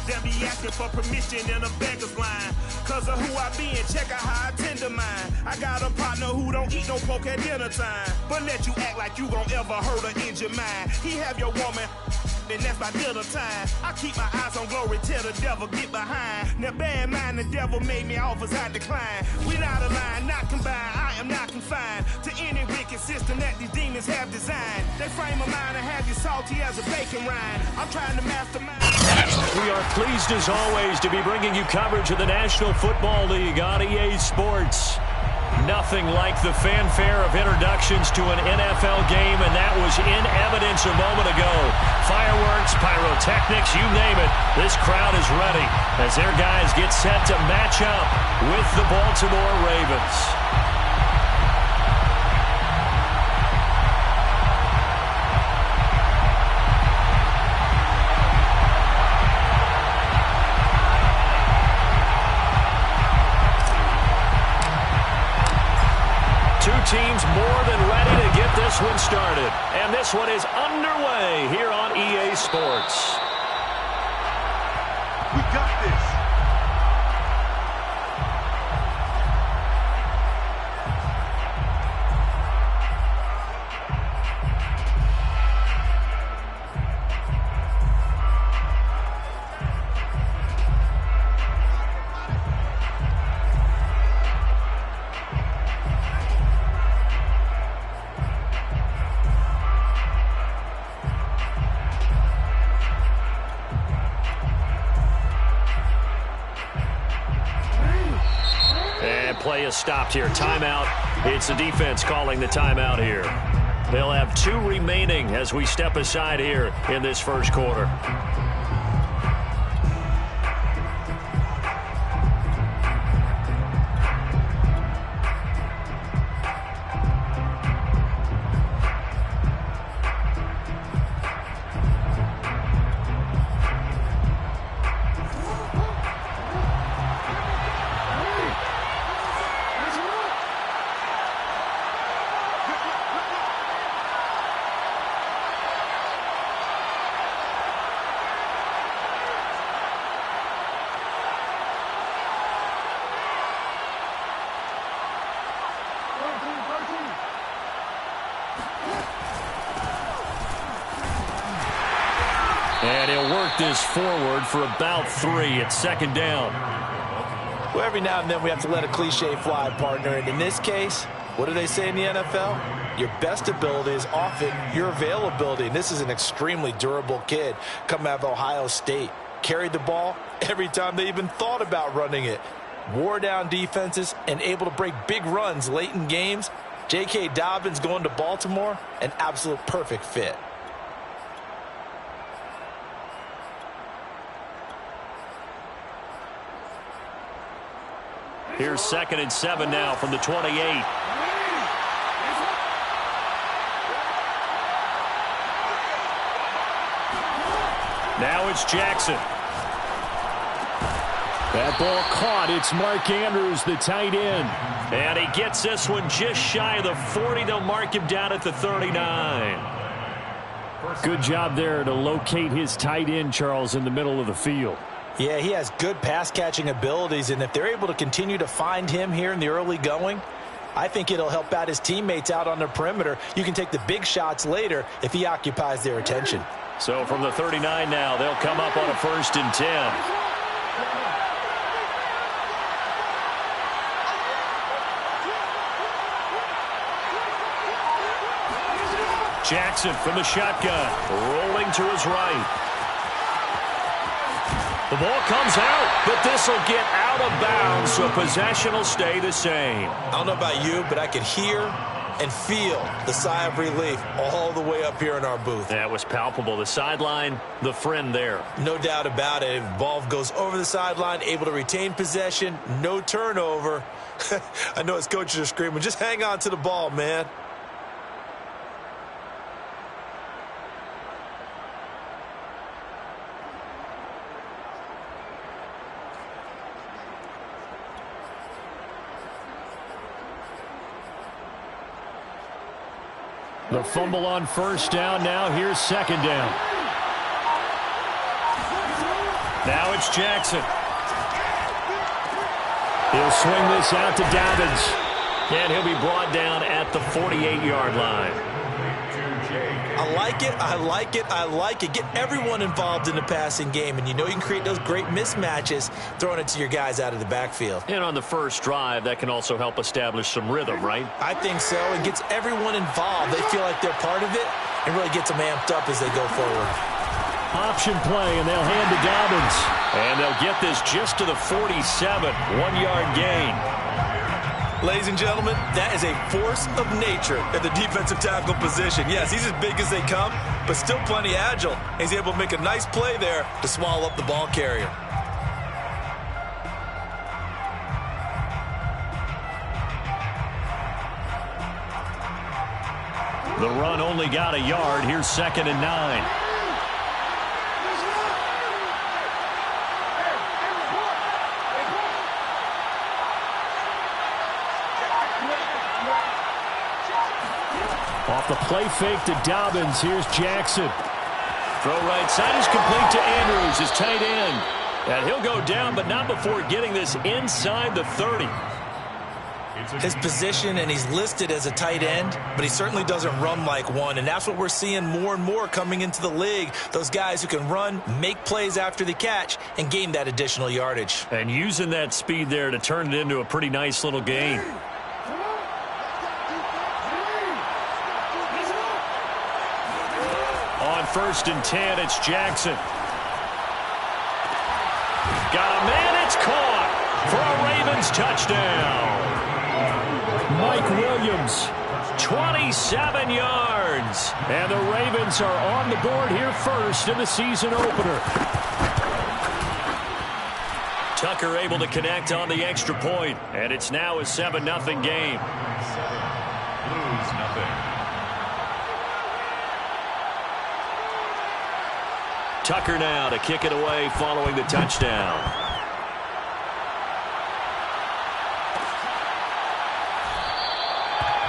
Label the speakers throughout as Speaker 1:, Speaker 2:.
Speaker 1: They'll be asking for permission in a beggar's line. Cause of who I be and check out how I tend to mine. I got a partner who don't eat no pork at dinner time, but let you act like you gon' ever hurt or injure mine. He have your woman, and that's by dinner time. I keep my eyes on glory till the devil get behind. Now bear in mind the devil made me offers I decline. We not aligned, not combined, I am not confined to any wicked system that these demons have designed. They frame a mind and have you salty as a bacon rind. I'm trying to mastermind.
Speaker 2: We are pleased as always to be bringing you coverage of the National Football League on EA Sports. Nothing like the fanfare of introductions to an NFL game, and that was in evidence a moment ago. Fireworks, pyrotechnics, you name it. This crowd is ready as their guys get set to match up with the Baltimore Ravens. Teams more than ready to get this one started. And this one is underway here on EA Sports.
Speaker 3: We got this.
Speaker 2: Play is stopped here. Timeout. It's the defense calling the timeout here. They'll have 2 remaining as we step aside here in this first quarter. And he'll work this forward for about 3 at second down.
Speaker 4: Well, every now and then we have to let a cliche fly, partner. And in this case, what do they say in the NFL? Your best ability is often your availability. And this is an extremely durable kid coming out of Ohio State. Carried the ball every time they even thought about running it. Wore down defenses and able to break big runs late in games. J.K. Dobbins going to Baltimore, an absolute perfect fit.
Speaker 2: Here's 2nd and 7 now from the 28. Now it's Jackson. That ball caught. It's Mark Andrews, the tight end. And he gets this one just shy of the 40. They'll mark him down at the 39. Good job there to locate his tight end, Charles, in the middle of the field.
Speaker 4: Yeah, he has good pass-catching abilities, and if they're able to continue to find him here in the early going, I think it'll help out his teammates out on the perimeter. You can take the big shots later if he occupies their attention.
Speaker 2: So from the 39 now, they'll come up on a 1st and 10. Jackson from the shotgun, rolling to his right. The ball comes out, but this will get out of bounds, so possession will stay the same.
Speaker 4: I don't know about you, but I could hear and feel the sigh of relief all the way up here in our booth.
Speaker 2: That was palpable. The sideline, the friend there.
Speaker 4: No doubt about it. If ball goes over the sideline, able to retain possession, no turnover. I know his coaches are screaming, just hang on to the ball, man.
Speaker 2: The fumble on 1st down. Now here's 2nd down. Now it's Jackson. He'll swing this out to Dobbins. And he'll be brought down at the 48-yard line.
Speaker 4: I like it, I like it, I like it. Get everyone involved in the passing game, and you know you can create those great mismatches throwing it to your guys out of the backfield.
Speaker 2: And on the first drive, that can also help establish some rhythm, right?
Speaker 4: I think so. It gets everyone involved. They feel like they're part of it and really gets them amped up as they go forward.
Speaker 2: Option play, and they'll hand to Dobbins. And they'll get this just to the 47, 1-yard gain.
Speaker 4: Ladies and gentlemen, that is a force of nature at the defensive tackle position. Yes, he's as big as they come, but still plenty agile. He's able to make a nice play there to swallow up the ball carrier.
Speaker 2: The run only got a yard. Here's 2nd and 9. Off the play fake to Dobbins. Here's Jackson. Throw right side is complete to Andrews, his tight end. And he'll go down, but not before getting this inside the 30.
Speaker 4: His position, and he's listed as a tight end, but he certainly doesn't run like one, and that's what we're seeing more and more coming into the league. Those guys who can run, make plays after the catch, and gain that additional yardage.
Speaker 2: And using that speed there to turn it into a pretty nice little gain. On 1st and 10, it's Jackson. Got a man, it's caught for a Ravens touchdown. Mike Williams, 27 yards. And the Ravens are on the board here first in the season opener. Tucker able to connect on the extra point, and it's now a 7-0 game.
Speaker 3: Blues, nothing.
Speaker 2: Tucker now to kick it away following the touchdown.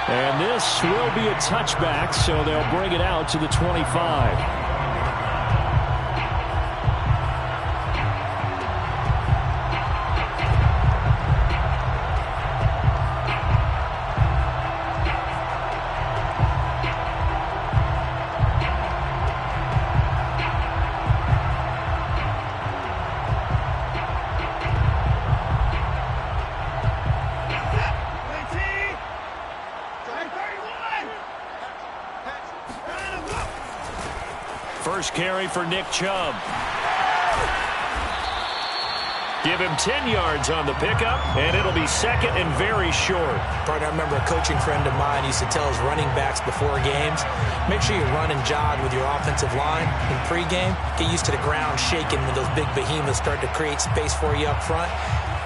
Speaker 2: And this will be a touchback, so they'll bring it out to the 25. First carry for Nick Chubb. Give him 10 yards on the pickup, and it'll be 2nd and very short.
Speaker 4: Partner, I remember a coaching friend of mine used to tell his running backs before games, make sure you run and jog with your offensive line in pregame. Get used to the ground shaking when those big behemoths start to create space for you up front.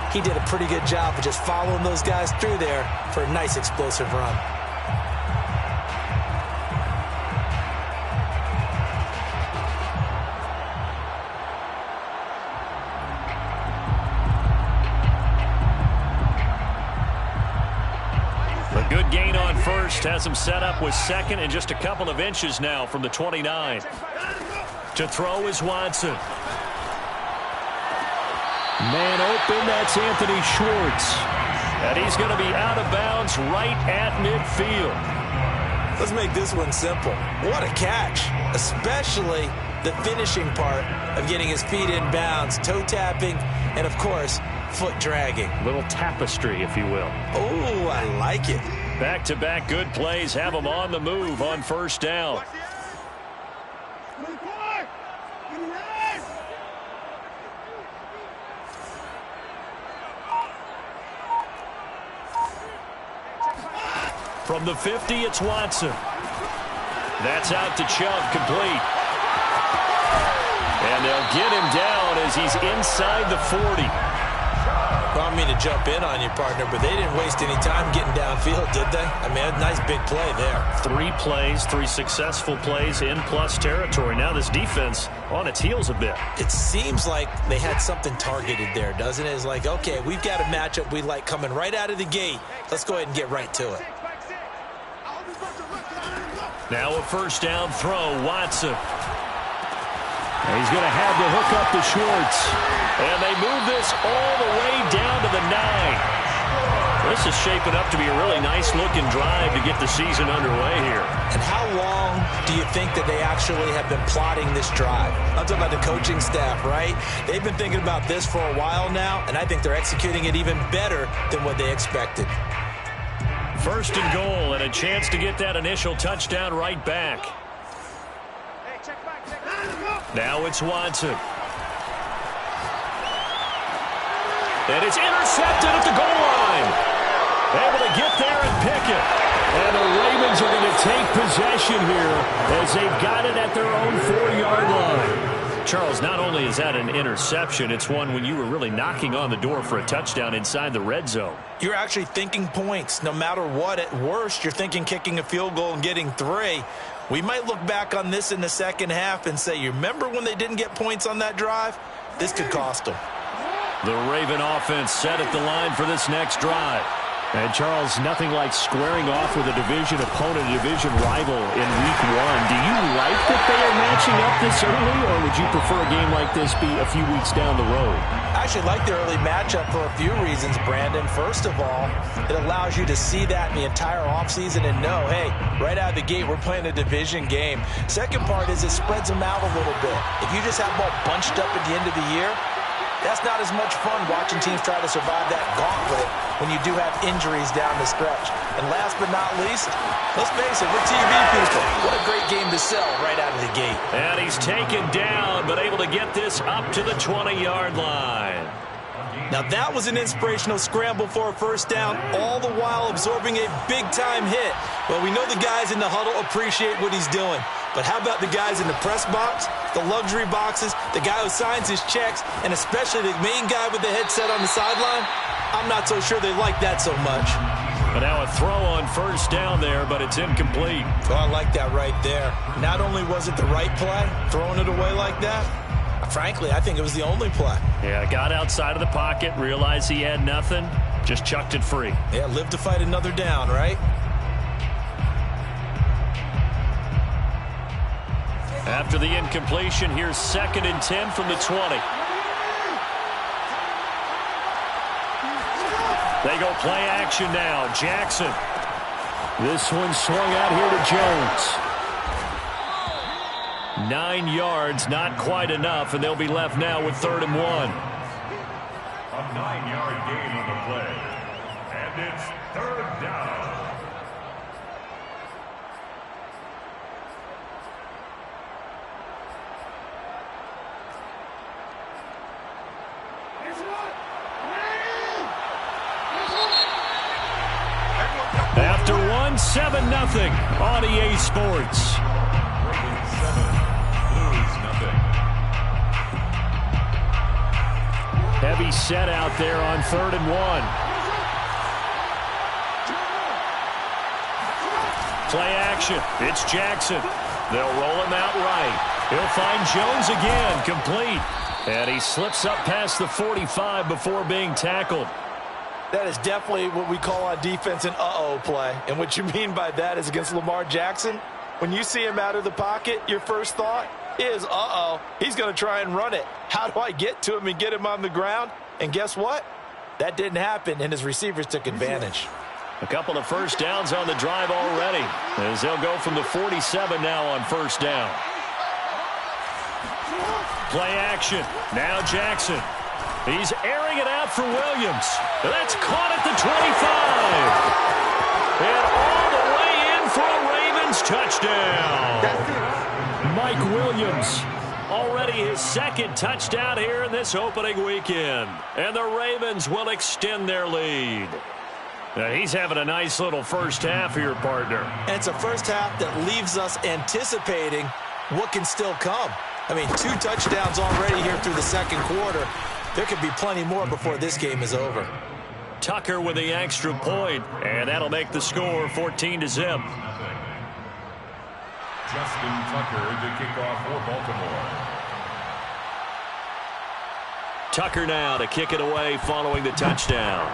Speaker 4: He did a pretty good job of just following those guys through there for a nice explosive run.
Speaker 2: Good gain on first. Has him set up with 2nd and just a couple of inches now from the 29. To throw is Watson. Man open, that's Anthony Schwartz. And he's going to be out of bounds right at midfield.
Speaker 4: Let's make this one simple. What a catch, especially the finishing part of getting his feet in bounds, toe tapping, and of course, foot dragging.
Speaker 2: Little tapestry, if you will.
Speaker 4: Oh, I like it.
Speaker 2: Back-to-back good plays have him on the move on first down. From the 50, it's Watson. That's out to Chubb, complete. And they'll get him down as he's inside the 40.
Speaker 4: Well, I mean to jump in on you, partner, but they didn't waste any time getting downfield, did they? I mean, a nice big play there.
Speaker 2: 3 plays, 3 successful plays in plus territory. Now this defense on its heels a bit.
Speaker 4: It seems like they had something targeted there, doesn't it? It's like, okay, we've got a matchup we like coming right out of the gate. Let's go ahead and get right to it.
Speaker 2: Now a first down throw, Watson. And he's going to have to hook up to Schwartz. And they move this all the way down to the 9. This is shaping up to be a really nice-looking drive to get the season underway here.
Speaker 4: And how long do you think that they actually have been plotting this drive? I'm talking about the coaching staff, right? They've been thinking about this for a while now, and I think they're executing it even better than what they expected.
Speaker 2: First and goal, and a chance to get that initial touchdown right back. Now it's Watson. And it's intercepted at the goal line. Able to get there and pick it. And the Ravens are going to take possession here as they've got it at their own 4-yard line. Charles, not only is that an interception, it's one when you were really knocking on the door for a touchdown inside the red zone.
Speaker 4: You're actually thinking points. No matter what, at worst, you're thinking kicking a field goal and getting 3. We might look back on this in the second half and say, you remember when they didn't get points on that drive? This could cost them.
Speaker 2: The Raven offense set at the line for this next drive. And, Charles, nothing like squaring off with a division opponent, a division rival in Week 1. Do you like that they are matching up this early, or would you prefer a game like this be a few weeks down the road?
Speaker 4: I actually like the early matchup for a few reasons, Brandon. First of all, it allows you to see that in the entire offseason and know, hey, right out of the gate, we're playing a division game. Second part is it spreads them out a little bit. If you just have them all bunched up at the end of the year, that's not as much fun watching teams try to survive that gauntlet when you do have injuries down the stretch. And last but not least, let's face it, we're TV people. What a great game to sell right out of the gate.
Speaker 2: And he's taken down, but able to get this up to the 20-yard line.
Speaker 4: Now that was an inspirational scramble for a first down, all the while absorbing a big-time hit. Well, we know the guys in the huddle appreciate what he's doing. But how about the guys in the press box, the luxury boxes, the guy who signs his checks, and especially the main guy with the headset on the sideline? I'm not so sure they like that so much.
Speaker 2: But now a throw on first down there, but it's incomplete.
Speaker 4: Oh, I like that right there. Not only was it the right play, throwing it away like that, frankly, I think it was the only play.
Speaker 2: Yeah, got outside of the pocket, realized he had nothing, just chucked it free.
Speaker 4: Yeah, live to fight another down, right?
Speaker 2: After the incompletion, here's 2nd and 10 from the 20. They go play action now. Jackson. This one swung out here to Jones. 9 yards, not quite enough, and they'll be left now with 3rd and 1.
Speaker 3: A 9-yard gain on the play. And it's 3rd down.
Speaker 2: After 1, 7-0 on EA Sports.
Speaker 3: Ravens 7, Blues nothing.
Speaker 2: Heavy set out there on 3rd and 1. Play action. It's Jackson. They'll roll him out right. He'll find Jones again, complete. And he slips up past the 45 before being tackled.
Speaker 4: That is definitely what we call on defense an uh-oh play. And what you mean by that is against Lamar Jackson, when you see him out of the pocket, your first thought is, uh-oh, he's going to try and run it. How do I get to him and get him on the ground? And guess what? That didn't happen, and his receivers took advantage.
Speaker 2: A couple of first downs on the drive already, as they'll go from the 47 now on first down. Play action. Now Jackson. He's airing it out for Williams. That's caught at the 25. And all the way in for a Ravens touchdown. Mike Williams, already his 2nd touchdown here in this opening weekend. And the Ravens will extend their lead. Now, he's having a nice little first half here, partner.
Speaker 4: And it's a first half that leaves us anticipating what can still come. I mean, 2 touchdowns already here through the second quarter. There could be plenty more before this game is over.
Speaker 2: Tucker with the extra point, and that'll make the score 14-0.
Speaker 3: Justin Tucker to kick off for Baltimore.
Speaker 2: Tucker now to kick it away following the touchdown.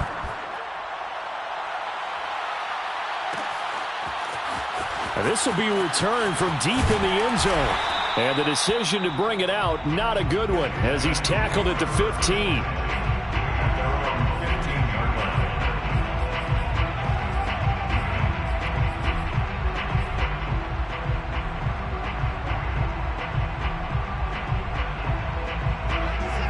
Speaker 2: This will be returned from deep in the end zone. And the decision to bring it out, not a good one, as he's tackled at the 15.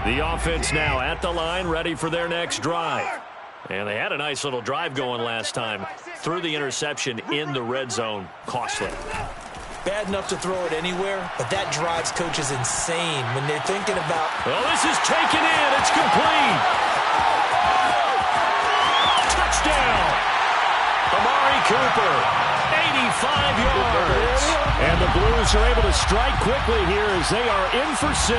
Speaker 2: The offense now at the line, ready for their next drive. And they had a nice little drive going last time. Threw the interception in the red zone. Costly.
Speaker 4: Bad enough to throw it anywhere, but that drives coaches insane when they're thinking about...
Speaker 2: Well, this is taken in. It's complete. Touchdown. Amari Cooper, 85 yards. And the Blues are able to strike quickly here as they are in for 6.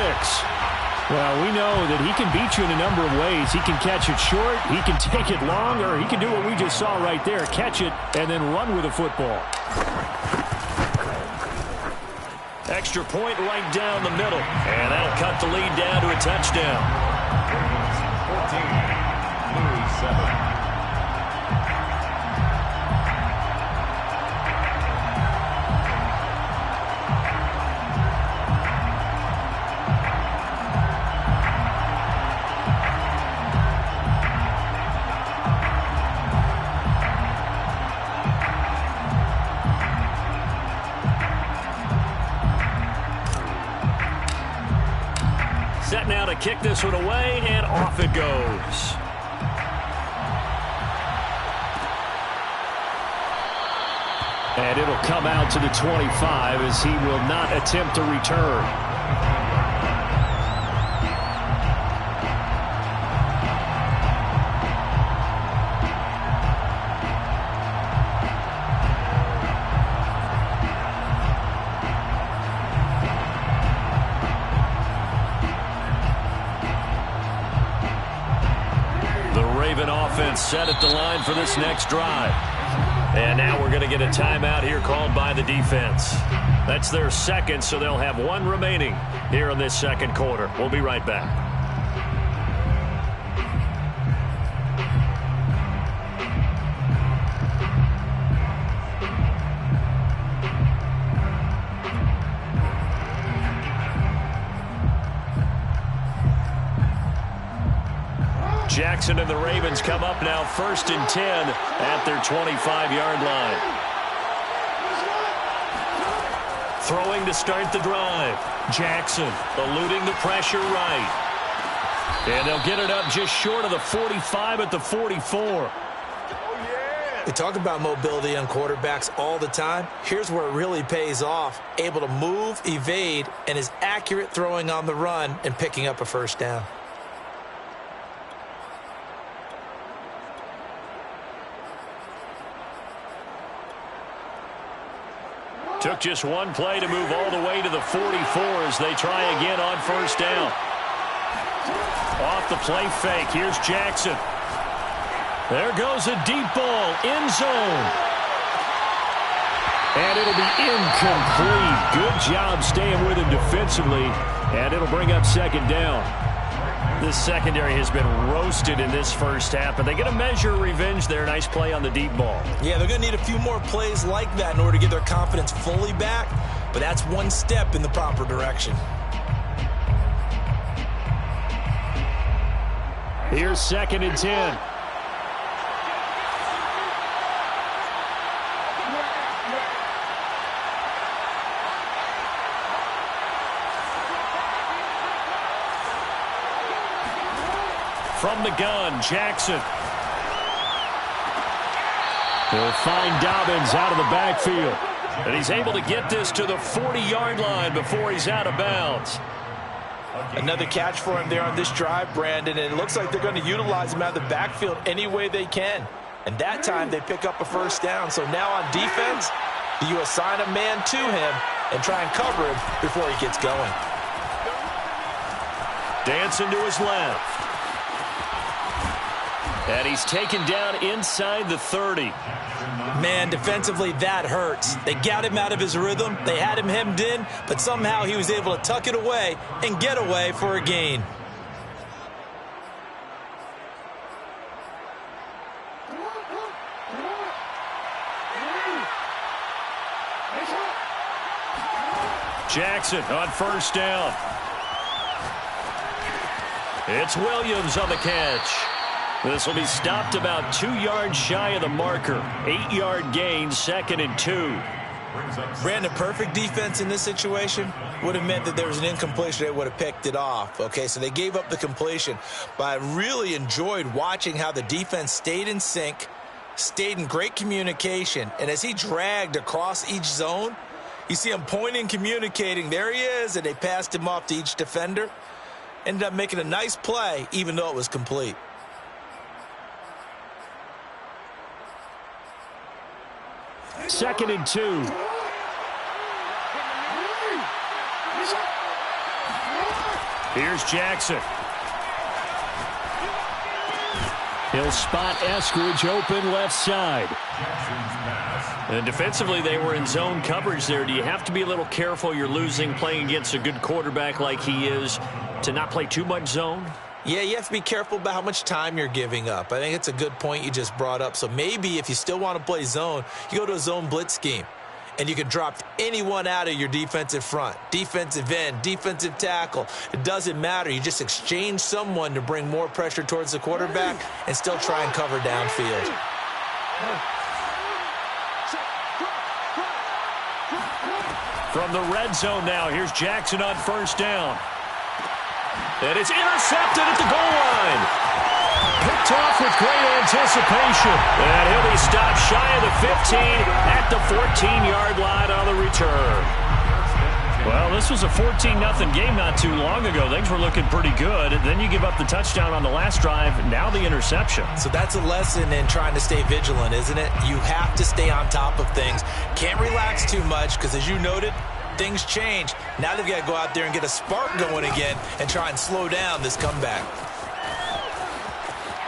Speaker 2: Well, we know that he can beat you in a number of ways. He can catch it short, he can take it long, or he can do what we just saw right there, catch it and then run with the football. Extra point right down the middle, and that'll cut the lead down to a touchdown.
Speaker 3: 14, Blues 7.
Speaker 2: Set now to kick this one away, and off it goes. And it'll come out to the 25 as he will not attempt to return. Set at the line for this next drive. And now we're going to get a timeout here called by the defense. That's their second, so they'll have one remaining here in this second quarter. We'll be right back. Jackson and the Ravens come up now 1st and 10 at their 25-yard line. Throwing to start the drive. Jackson eluding the pressure right. And they'll get it up just short of the 45 at the 44.
Speaker 4: We talk about mobility on quarterbacks all the time. Here's where it really pays off. Able to move, evade, and is accurate throwing on the run and picking up a first down.
Speaker 2: Took just one play to move all the way to the 44 as they try again on first down. Off the play fake. Here's Jackson. There goes a deep ball. End zone. And it'll be incomplete. Good job staying with him defensively. And it'll bring up second down. This secondary has been roasted in this first half, but they get a measure of revenge there. Nice play on the deep ball.
Speaker 4: Yeah, they're going to need a few more plays like that in order to get their confidence fully back, but that's one step in the proper direction.
Speaker 2: Here's 2nd and 10. From the gun, Jackson. He'll find Dobbins out of the backfield. And he's able to get this to the 40-yard line before he's out of bounds.
Speaker 4: Another catch for him there on this drive, Brandon, and it looks like they're going to utilize him out of the backfield any way they can. And that time they pick up a first down. So now on defense, you assign a man to him and try and cover him before he gets going.
Speaker 2: Dancing to his left. And he's taken down inside the 30.
Speaker 4: Man, defensively, that hurts. They got him out of his rhythm. They had him hemmed in, but somehow he was able to tuck it away and get away for a gain.
Speaker 2: Jackson on first down. It's Williams on the catch. This will be stopped about 2 yards shy of the marker. 8-yard gain, 2nd and 2.
Speaker 4: Brandon, perfect defense in this situation would have meant that there was an incompletion. They would have picked it off. Okay, so they gave up the completion. But I really enjoyed watching how the defense stayed in sync, stayed in great communication. And as he dragged across each zone, you see him pointing, communicating. There he is, and they passed him off to each defender. Ended up making a nice play, even though it was complete.
Speaker 2: Second and 2. Here's Jackson. He'll spot Eskridge open left side. And defensively, they were in zone coverage there. Do you have to be a little careful? You're losing playing against a good quarterback like he is to not play too much zone?
Speaker 4: Yeah, you have to be careful about how much time you're giving up. I think it's a good point you just brought up. So maybe if you still want to play zone, you go to a zone blitz scheme. And you can drop anyone out of your defensive front. Defensive end, defensive tackle. It doesn't matter. You just exchange someone to bring more pressure towards the quarterback and still try and cover downfield.
Speaker 2: From the red zone now, here's Jackson on first down. And it's intercepted at the goal line. Picked off with great anticipation. And he'll be stopped shy of the 15 at the 14-yard line on the return. Well, this was a 14-0 game not too long ago. Things were looking pretty good. And then you give up the touchdown on the last drive. Now the interception.
Speaker 4: So that's a lesson in trying to stay vigilant, isn't it? You have to stay on top of things. Can't relax too much because, as you noted, things change. Now they've got to go out there and get a spark going again and try and slow down this comeback.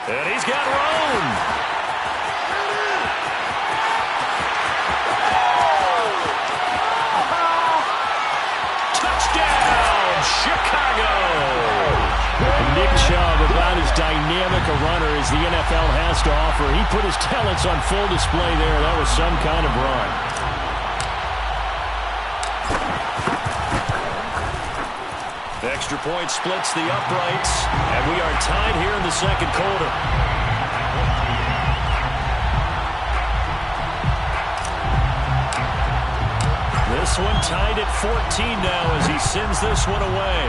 Speaker 2: And he's got room. Touchdown, Chicago. Nick Chubb, about as dynamic a runner as the NFL has to offer. He put his talents on full display there. That was some kind of run. Extra point splits the uprights, and we are tied here in the second quarter. This one tied at 14 now as he sends this one away.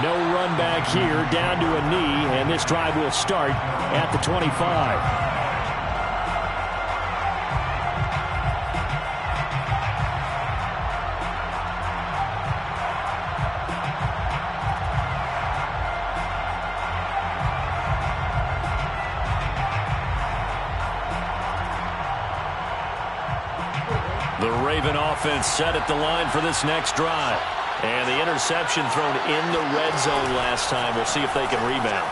Speaker 2: No run back here, down to a knee, and this drive will start at the 25. The Raven offense set at the line for this next drive. And the interception thrown in the red zone last time. We'll see if they can rebound.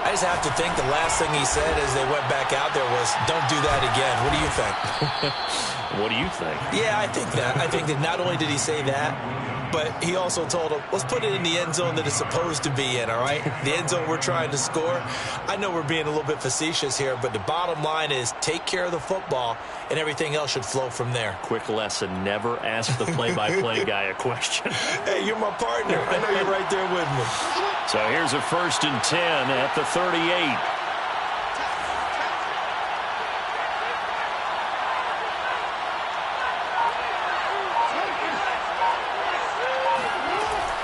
Speaker 4: I just have to think the last thing he said as they went back out there was, don't do that again. What do you think?
Speaker 2: What do you think?
Speaker 4: Yeah, I think that. I think that not only did he say that, but he also told him, let's put it in the end zone that it's supposed to be in, all right? The end zone we're trying to score. I know we're being a little bit facetious here, but the bottom line is take care of the football, and everything else should flow from there.
Speaker 2: Quick lesson, never ask the play-by-play guy a question.
Speaker 4: Hey, you're my partner. I know you're right there with me.
Speaker 2: So here's a 1st and 10 at the 38.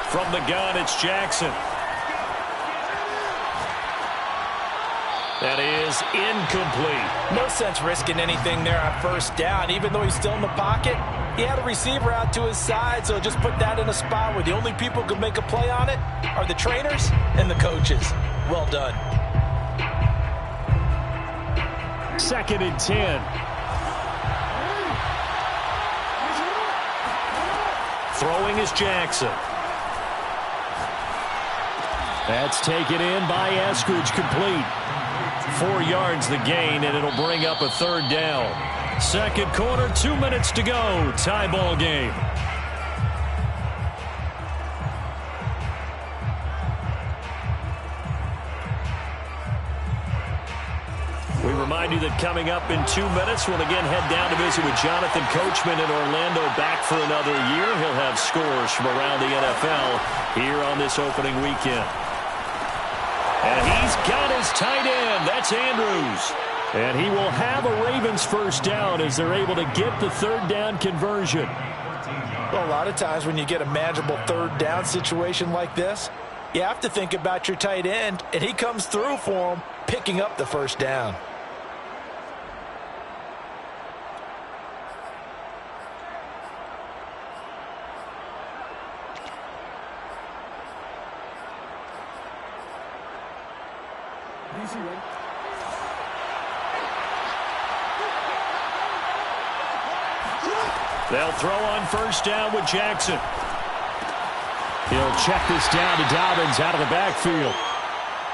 Speaker 2: From the gun, it's Jackson. That is incomplete.
Speaker 4: No sense risking anything there on first down. Even though he's still in the pocket, he had a receiver out to his side, so just put that in a spot where the only people who can make a play on it are the trainers and the coaches. Well done.
Speaker 2: 2nd and 10. Throwing is Jackson. That's taken in by Eskridge, complete. 4 yards the gain, and it'll bring up a 3rd down. Second quarter, 2 minutes to go. Tie ball game. We Remind you that coming up in 2 minutes, we'll again head down to visit with Jonathan Coachman in Orlando, back for another year. He'll have scores from around the NFL here on this opening weekend. And he's got his tight end. That's Andrews. And he will have a Ravens first down as they're able to get the third down conversion.
Speaker 4: Well, a lot of times when you get a manageable third down situation like this, you have to think about your tight end, and he comes through for him, picking up the first down.
Speaker 2: They'll throw on first down with Jackson. He'll check this down to Dobbins out of the backfield.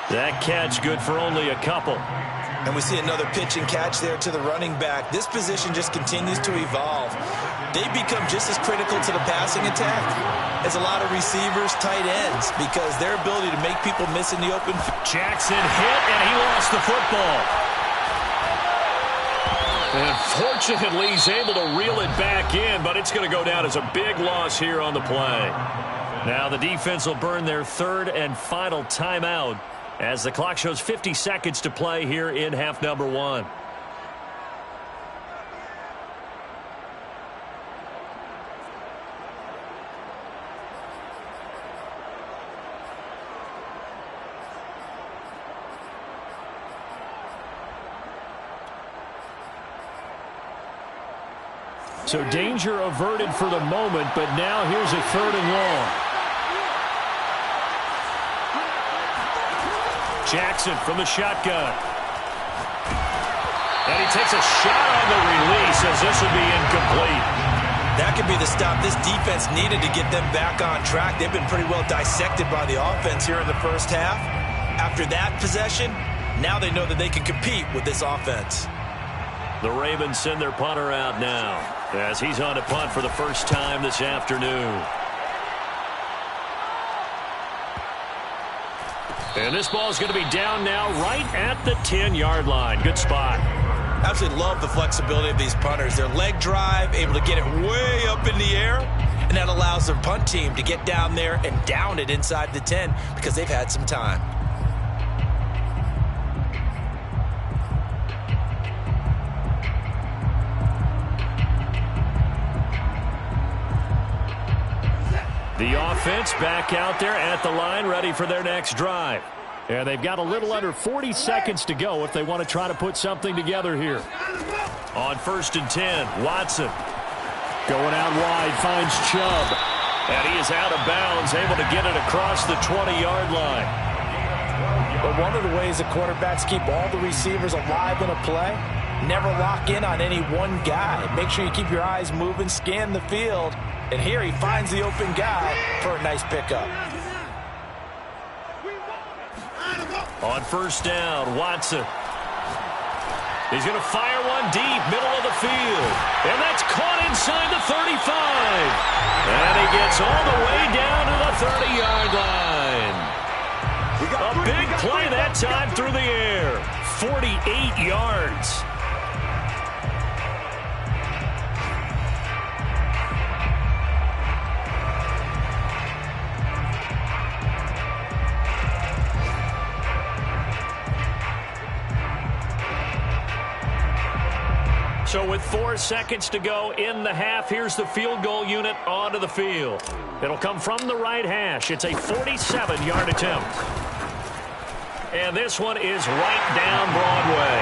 Speaker 2: That catch good for only a couple.
Speaker 4: And we see another pitch and catch there to the running back. This position just continues to evolve. They become just as critical to the passing attack as a lot of receivers, tight ends, because their ability to make people miss in the open.
Speaker 2: Jackson hit, and he lost the football. And fortunately, he's able to reel it back in, but it's going to go down as a big loss here on the play. Now the defense will burn their third and final timeout as the clock shows 50 seconds to play here in half number 1. So danger averted for the moment, but now here's a third and long. Jackson from the shotgun. And he takes a shot on the release as this would be incomplete.
Speaker 4: That could be the stop this defense needed to get them back on track. They've been pretty well dissected by the offense here in the first half. After that possession, now they know that they can compete with this offense.
Speaker 2: The Ravens send their punter out now as he's on to punt for the first time this afternoon. And this ball is going to be down now right at the 10-yard line. Good spot.
Speaker 4: Absolutely love the flexibility of these punters. Their leg drive, able to get it way up in the air, and that allows their punt team to get down there and down it inside the 10 because they've had some time.
Speaker 2: The offense back out there at the line, ready for their next drive. And they've got a little under 40 seconds to go if they want to try to put something together here. On 1st and 10, Watson. Going out wide, finds Chubb. And he is out of bounds, able to get it across the 20-yard line.
Speaker 4: But one of the ways that quarterbacks keep all the receivers alive in a play, never lock in on any one guy. Make sure you keep your eyes moving, scan the field. And here he finds the open guy for a nice pickup.
Speaker 2: On 1st down, Watson. He's going to fire one deep, middle of the field. And that's caught inside the 35. And he gets all the way down to the 30-yard line. A big play that time through the air. 48 yards. So with 4 seconds to go in the half, here's the field goal unit onto the field. It'll come from the right hash. It's a 47-yard attempt. And this one is right down Broadway.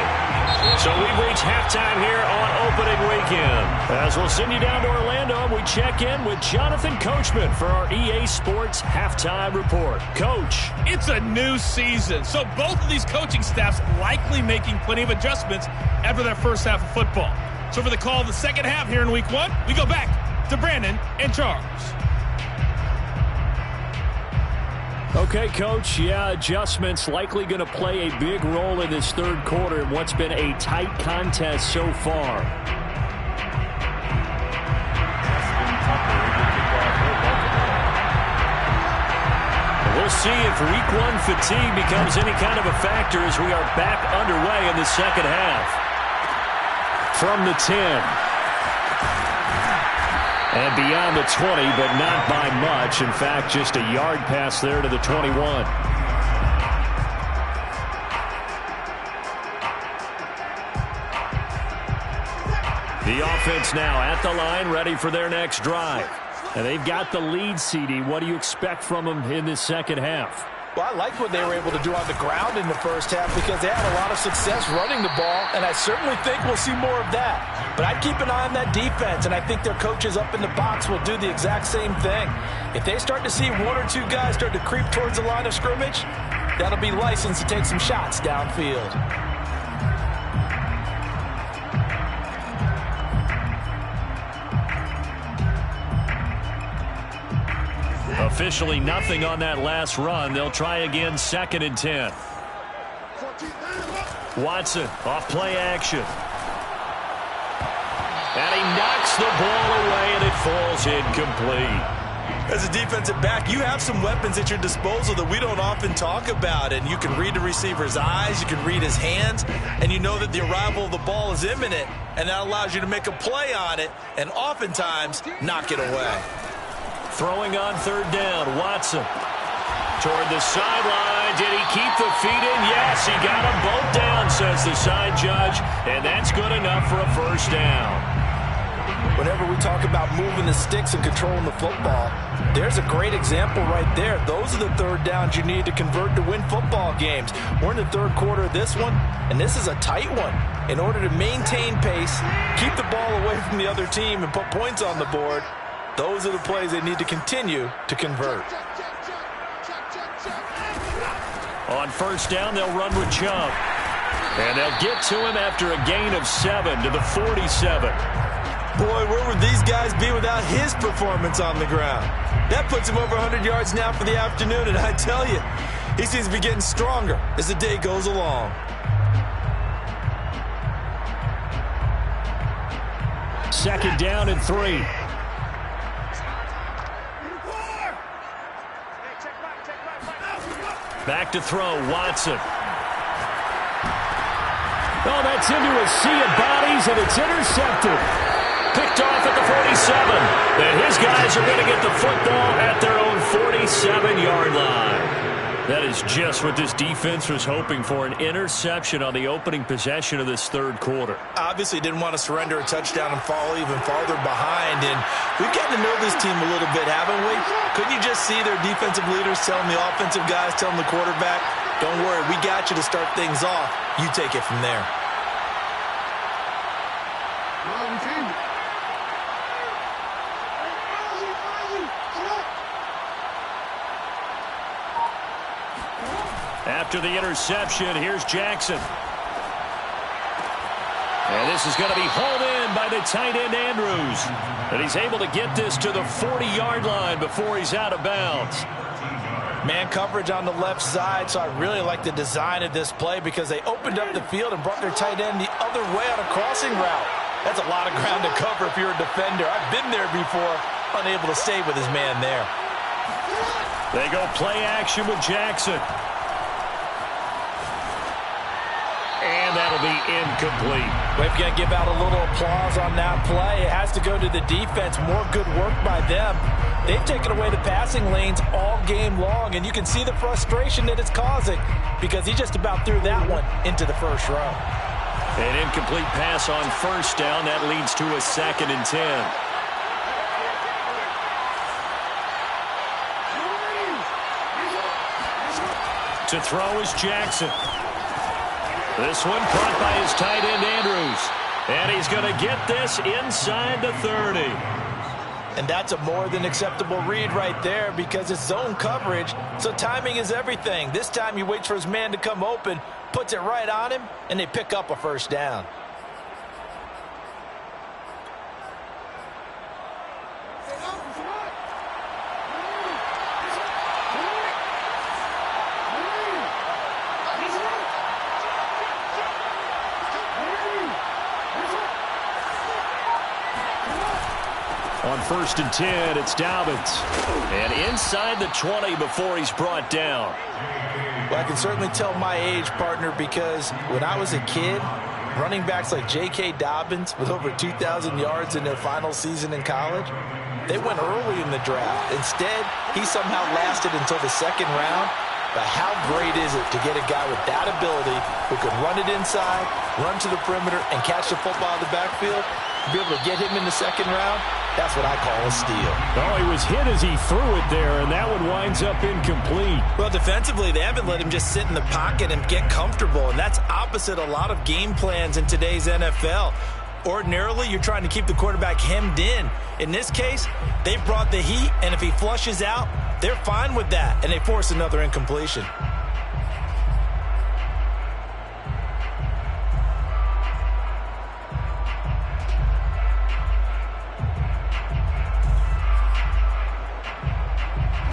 Speaker 2: So we've reached halftime here on opening weekend. As we'll send you down to Orlando, we check in with Jonathan Coachman for our EA Sports Halftime Report. Coach.
Speaker 5: It's a new season, so both of these coaching staffs likely making plenty of adjustments after their first half of football. So for the call of the second half here in week 1, we go back to Brandon and Charles.
Speaker 2: Okay, Coach, adjustments likely going to play a big role in this third quarter in what's been a tight contest so far. We'll see if Week 1 fatigue becomes any kind of a factor as we are back underway in the second half. From the 10. And beyond the 20, but not by much. In fact, just a yard pass there to the 21. The offense now at the line, ready for their next drive. And they've got the lead, CD. What do you expect from them in this second half?
Speaker 4: Well, I like what they were able to do on the ground in the first half because they had a lot of success running the ball, and I certainly think we'll see more of that. But I'd keep an eye on that defense, and I think their coaches up in the box will do the exact same thing. If they start to see one or two guys start to creep towards the line of scrimmage, that'll be licensed to take some shots downfield.
Speaker 2: Officially nothing on that last run. They'll try again, 2nd and 10. Watson off play action. And he knocks the ball away, and it falls incomplete.
Speaker 4: As a defensive back, you have some weapons at your disposal that we don't often talk about. And you can read the receiver's eyes, you can read his hands, and you know that the arrival of the ball is imminent. And that allows you to make a play on it and oftentimes knock it away.
Speaker 2: Throwing on 3rd down, Watson. Toward the sideline. Did he keep the feet in? Yes, he got them both down, says the side judge. And that's good enough for a first down.
Speaker 4: Whenever we talk about moving the sticks and controlling the football, there's a great example right there. Those are the 3rd downs you need to convert to win football games. We're in the 3rd quarter of this one, and this is a tight one. In order to maintain pace, keep the ball away from the other team, and put points on the board, those are the plays they need to continue to convert.
Speaker 2: On 1st down, they'll run with Chubb. And they'll get to him after a gain of 7 to the 47.
Speaker 4: Boy, where would these guys be without his performance on the ground? That puts him over 100 yards now for the afternoon, and I tell you, he seems to be getting stronger as the day goes along.
Speaker 2: 2nd down and 3. Back to throw, Watson. Oh, that's into a sea of bodies, and it's intercepted. Picked off at the 47. And his guys are going to get the football at their own 47-yard line. That is just what this defense was hoping for, an interception on the opening possession of this 3rd quarter.
Speaker 4: Obviously didn't want to surrender a touchdown and fall even farther behind, and we've gotten to know this team a little bit, haven't we? Couldn't you just see their defensive leaders telling the offensive guys, telling the quarterback, don't worry, we got you to start things off. You take it from there.
Speaker 2: After the interception, here's Jackson. And this is going to be hauled in by the tight end, Andrews. And he's able to get this to the 40-yard line before he's out of bounds.
Speaker 4: Man coverage on the left side, so I really like the design of this play because they opened up the field and brought their tight end the other way on a crossing route. That's a lot of ground to cover if you're a defender. I've been there before, unable to stay with his man there.
Speaker 2: They go play action with Jackson. And that'll be incomplete.
Speaker 4: We've got to give out a little applause on that play. It has to go to the defense. More good work by them. They've taken away the passing lanes all game long, and you can see the frustration that it's causing because he just about threw that one into the first row.
Speaker 2: An incomplete pass on 1st down. That leads to a 2nd and 10. To throw is Jackson. This one caught by his tight end, Andrews. And he's going to get this inside the 30.
Speaker 4: And that's a more than acceptable read right there because it's zone coverage, so timing is everything. This time he waits for his man to come open, puts it right on him, and they pick up a 1st down.
Speaker 2: On 1st and 10, it's Dobbins. And inside the 20 before he's brought down.
Speaker 4: Well, I can certainly tell my age, partner, because when I was a kid, running backs like J.K. Dobbins with over 2,000 yards in their final season in college, they went early in the draft. Instead, he somehow lasted until the second round. But how great is it to get a guy with that ability who can run it inside, run to the perimeter, and catch the football in the backfield? Be able to get him in the second round, that's what I call a steal.
Speaker 2: Oh, he was hit as he threw it there, and that one winds up incomplete.
Speaker 4: Well, defensively, they haven't let him just sit in the pocket and get comfortable, and that's opposite a lot of game plans in today's NFL. Ordinarily, you're trying to keep the quarterback hemmed in. In this case, they brought the heat, and if he flushes out, they're fine with that, and they force another incompletion.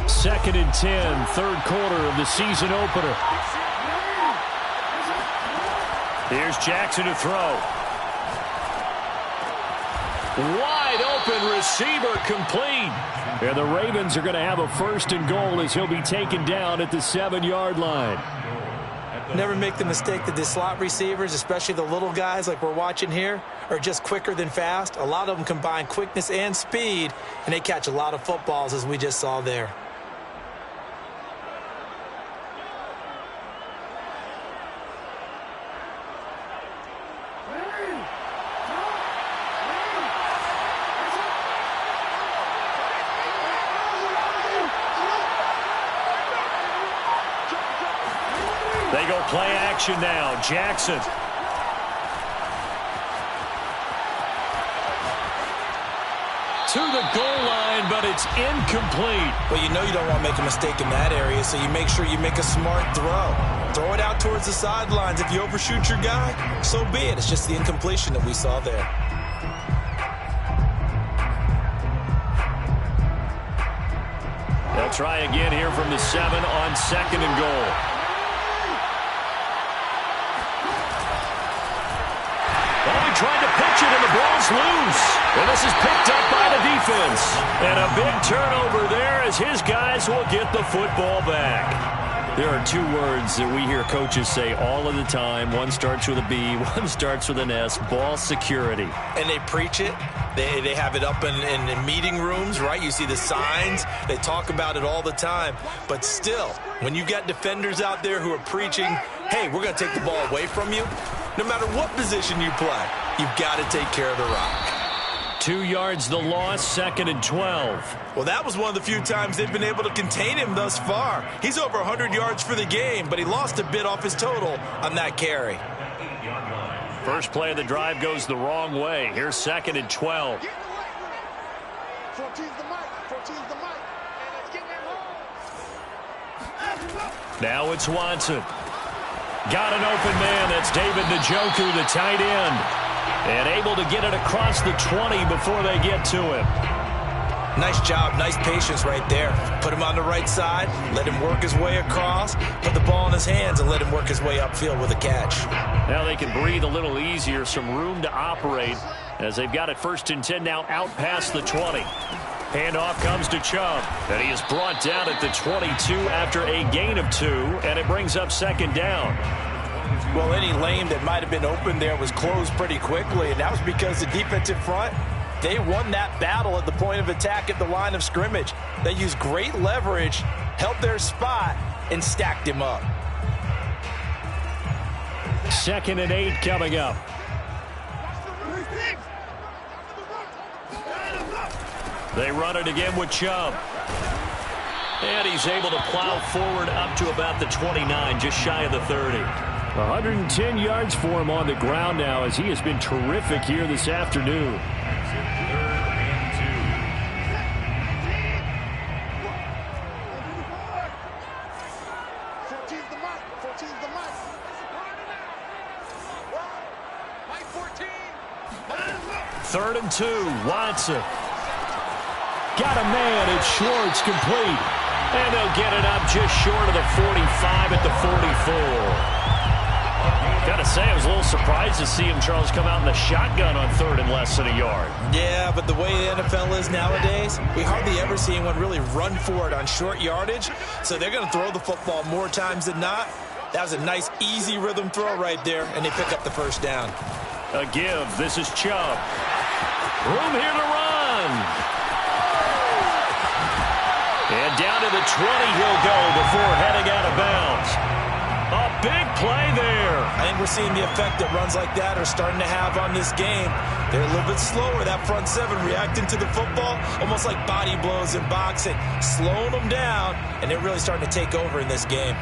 Speaker 2: Second and 10, third quarter of the season opener. Here's Jackson to throw. Wide open receiver, complete. And the Ravens are going to have a first and goal as he'll be taken down at the 7-yard line.
Speaker 4: Never make the mistake that the slot receivers, especially the little guys like we're watching here, are just quicker than fast. A lot of them combine quickness and speed, and they catch a lot of footballs, as we just saw there.
Speaker 2: They go play action now. Jackson. To the goal line, but it's incomplete.
Speaker 4: Well, you know you don't want to make a mistake in that area, so you make sure you make a smart throw. Throw it out towards the sidelines. If you overshoot your guy, so be it. It's just the incompletion that we saw there.
Speaker 2: They'll try again here from the 7 on second and goal. Trying to pitch it, and the ball's loose. And this is picked up by the defense. And a big turnover there as his guys will get the football back. There are two words that we hear coaches say all of the time. One starts with a B, one starts with an S, ball security.
Speaker 4: And they preach it. They have it up in meeting rooms, right? You see the signs. They talk about it all the time. But still, when you got defenders out there who are preaching, hey, we're going to take the ball away from you, no matter what position you play, you've got to take care of the rock.
Speaker 2: 2 yards the loss, second and 12.
Speaker 4: Well, that was one of the few times they've been able to contain him thus far. He's over 100 yards for the game, but he lost a bit off his total on that carry.
Speaker 2: First play of the drive goes the wrong way. Here's second and 12. Now it's Watson. Got an open man. That's David Njoku, the tight end. And able to get it across the 20 before they get to him.
Speaker 4: Nice job. Nice patience right there. Put him on the right side. Let him work his way across. Put the ball in his hands and let him work his way upfield with a catch.
Speaker 2: Now they can breathe a little easier. Some room to operate as they've got it first and 10 now out past the 20. Handoff comes to Chubb. And he is brought down at the 22 after a gain of 2. And it brings up second down.
Speaker 4: Well, any lane that might have been open there was closed pretty quickly, and that was because the defensive front, they won that battle at the point of attack at the line of scrimmage. They used great leverage, held their spot, and stacked him up.
Speaker 2: Second and 8 coming up. They run it again with Chubb. And he's able to plow forward up to about the 29, just shy of the 30. 110 yards for him on the ground now as he has been terrific here this afternoon. Third and 2, Watson. Got a man, it's Schwartz, complete. And they'll get it up just short of the 45 at the 44. Gotta say, I was a little surprised to see him, Charles, come out in the shotgun on third and less than a yard.
Speaker 4: Yeah, but the way the NFL is nowadays, we hardly ever see anyone really run for it on short yardage. So they're going to throw the football more times than not. That was a nice, easy rhythm throw right there, and they pick up the first down.
Speaker 2: A give. This is Chubb. Room here to run. And down to the 20 he'll go before heading out of bounds. A big play there.
Speaker 4: I think we're seeing the effect that runs like that are starting to have on this game. They're a little bit slower, that front seven, reacting to the football, almost like body blows in boxing, slowing them down, and they're really starting to take over in this game.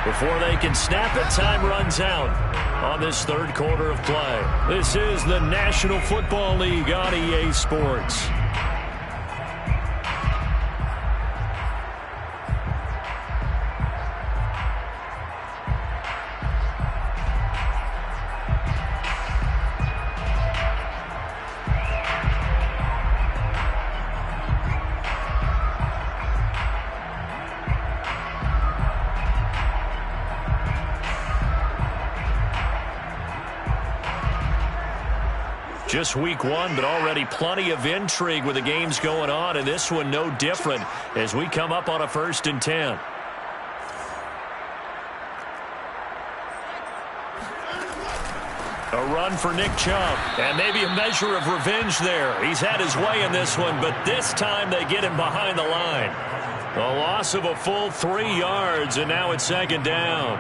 Speaker 2: Before they can snap it, time runs out on this third quarter of play. This is the National Football League on EA Sports. Just week one, but already plenty of intrigue with the games going on, and this one no different as we come up on a 1st and 10. A run for Nick Chubb, and maybe a measure of revenge there. He's had his way in this one, but this time they get him behind the line. A loss of a full 3 yards, and now it's 2nd down.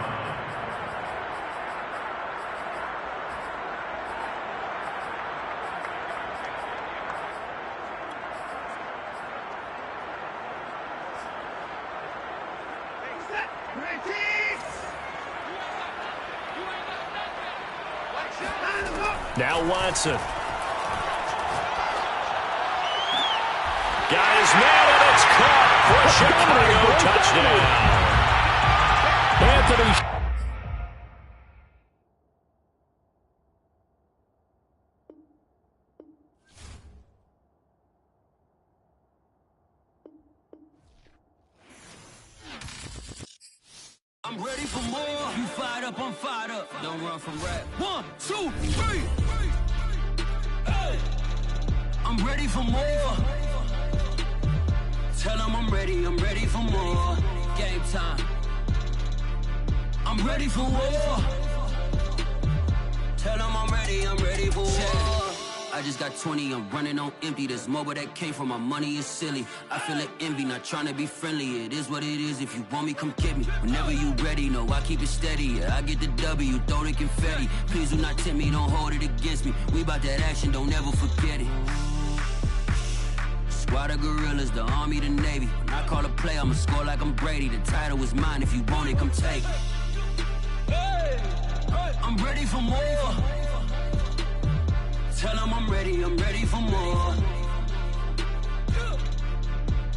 Speaker 2: Now Watson. Got his man, and it's caught for Chicago. Touchdown. Anthony.
Speaker 6: I'm ready for more. You fired up, I'm fired up. Don't run from rap. 1, 2, 3. Hey. I'm ready for more. Tell them I'm ready for more. Game time. I'm ready for war. Tell them I'm ready for war. I just got 20, I'm running on empty. This mobile that came from my money is silly. I feel it envy, not trying to be friendly. It is what it is, if you want me, come get me. Whenever you ready, no, I keep it steady. Yeah, I get the W, throw the confetti. Please do not tempt me, don't hold it against me. We about that action, don't ever forget it. Squad of gorillas, the army, the navy. When I call a play, I'ma score like I'm Brady. The title is mine, if you want it, come take it. Hey, hey. I'm ready for more. Tell them I'm ready for more.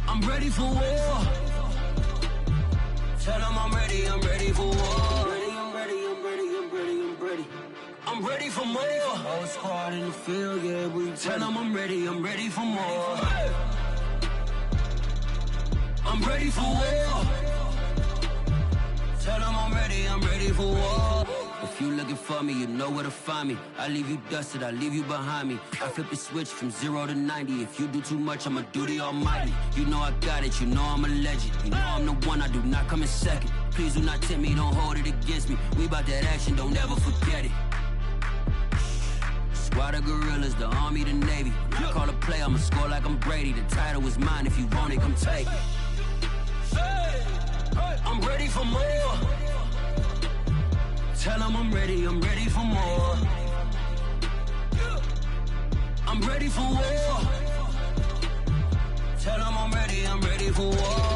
Speaker 6: I'm ready for war. Tell them I'm ready for war. I'm ready for more. Whole squad in the field, yeah, we tell them I'm ready for more. I'm ready for war. Tell them I'm ready for war. If you looking for me, you know where to find me. I leave you dusted, I leave you behind me. I flip the switch from 0 to 90. If you do too much, I'ma do the almighty. You know I got it, you know I'm a legend. You know I'm the one, I do not come in second. Please do not tempt me, don't hold it against me. We about that action, don't ever forget it. Squad of gorillas, the army, the navy. When I call a play, I'ma score like I'm Brady. The title is mine, if you want it, come take it. I'm ready for more. Tell them I'm ready for more. I'm ready for war. Tell them I'm ready for war.